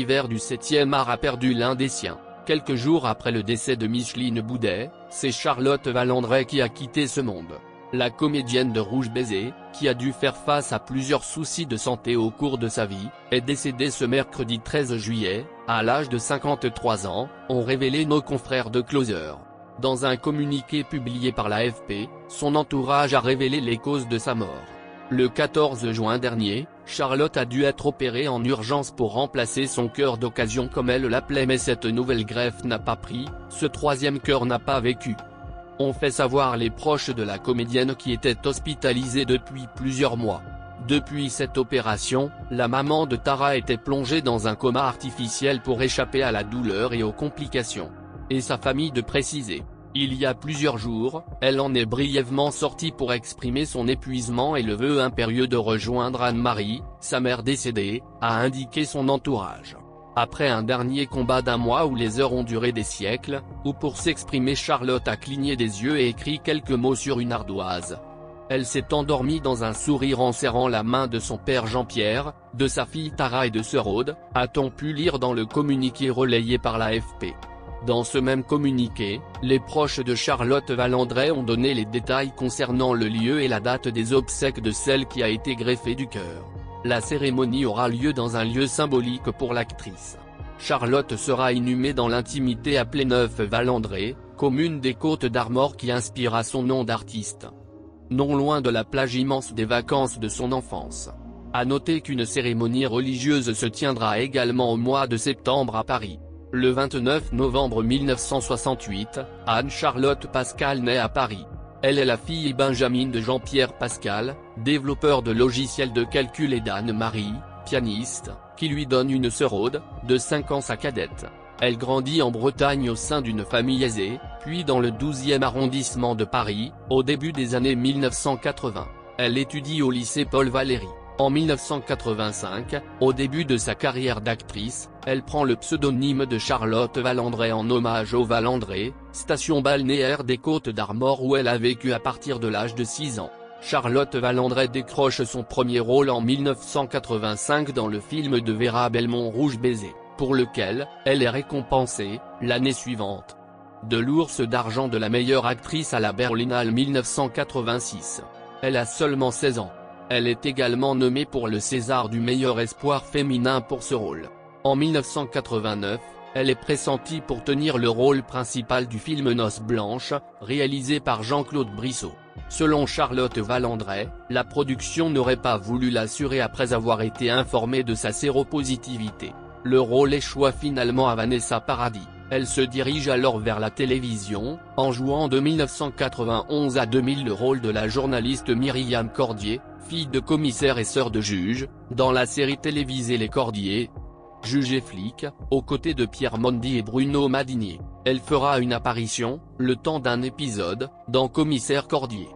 l'univers du 7e art a perdu l'un des siens. Quelques jours après le décès de Micheline Boudet, c'est Charlotte Valandré qui a quitté ce monde. La comédienne de Rouge Baiser, qui a dû faire face à plusieurs soucis de santé au cours de sa vie, est décédée ce mercredi 13 juillet, à l'âge de 53 ans, ont révélé nos confrères de Closer. Dans un communiqué publié par l'AFP, son entourage a révélé les causes de sa mort. Le 14 juin dernier, Charlotte a dû être opérée en urgence pour remplacer son cœur d'occasion comme elle l'appelait, mais cette nouvelle greffe n'a pas pris, ce troisième cœur n'a pas vécu. Ont fait savoir les proches de la comédienne qui était hospitalisée depuis plusieurs mois. Depuis cette opération, la maman de Tara était plongée dans un coma artificiel pour échapper à la douleur et aux complications. Et sa famille de préciser. Il y a plusieurs jours, elle en est brièvement sortie pour exprimer son épuisement et le vœu impérieux de rejoindre Anne-Marie, sa mère décédée, a indiqué son entourage. Après un dernier combat d'1 mois où les heures ont duré des siècles, où pour s'exprimer Charlotte a cligné des yeux et écrit quelques mots sur une ardoise. Elle s'est endormie dans un sourire en serrant la main de son père Jean-Pierre, de sa fille Tara et de sœur Aude, a-t-on pu lire dans le communiqué relayé par l'AFP. Dans ce même communiqué, les proches de Charlotte Valandré ont donné les détails concernant le lieu et la date des obsèques de celle qui a été greffée du cœur. La cérémonie aura lieu dans un lieu symbolique pour l'actrice. Charlotte sera inhumée dans l'intimité à Pléneuf-Valandré, commune des Côtes-d'Armor qui inspira son nom d'artiste. Non loin de la plage immense des vacances de son enfance. À noter qu'une cérémonie religieuse se tiendra également au mois de septembre à Paris. Le 29 novembre 1968, Anne-Charlotte Pascal naît à Paris. Elle est la fille Benjamin de Jean-Pierre Pascal, développeur de logiciels de calcul, et d'Anne-Marie, pianiste, qui lui donne une sœur Aude, de 5 ans, sa cadette. Elle grandit en Bretagne au sein d'une famille aisée, puis dans le 12e arrondissement de Paris, au début des années 1980. Elle étudie au lycée Paul Valéry. En 1985, au début de sa carrière d'actrice, elle prend le pseudonyme de Charlotte Valandré en hommage au Valandré, station balnéaire des Côtes-d'Armor où elle a vécu à partir de l'âge de 6 ans. Charlotte Valandré décroche son premier rôle en 1985 dans le film de Vera Belmont Rouge Baiser, pour lequel elle est récompensée, l'année suivante, de l'Ours d'argent de la meilleure actrice à la Berlinale 1986. Elle a seulement 16 ans. Elle est également nommée pour le César du meilleur espoir féminin pour ce rôle. En 1989, elle est pressentie pour tenir le rôle principal du film Noces blanches, réalisé par Jean-Claude Brissot. Selon Charlotte Valandré, la production n'aurait pas voulu l'assurer après avoir été informée de sa séropositivité. Le rôle échoua finalement à Vanessa Paradis. Elle se dirige alors vers la télévision, en jouant de 1991 à 2000 le rôle de la journaliste Myriam Cordier, fille de commissaire et sœur de juge, dans la série télévisée Les Cordiers, juge et flic, aux côtés de Pierre Mondi et Bruno Madinier. Elle fera une apparition, le temps d'un épisode, dans Commissaire Cordier.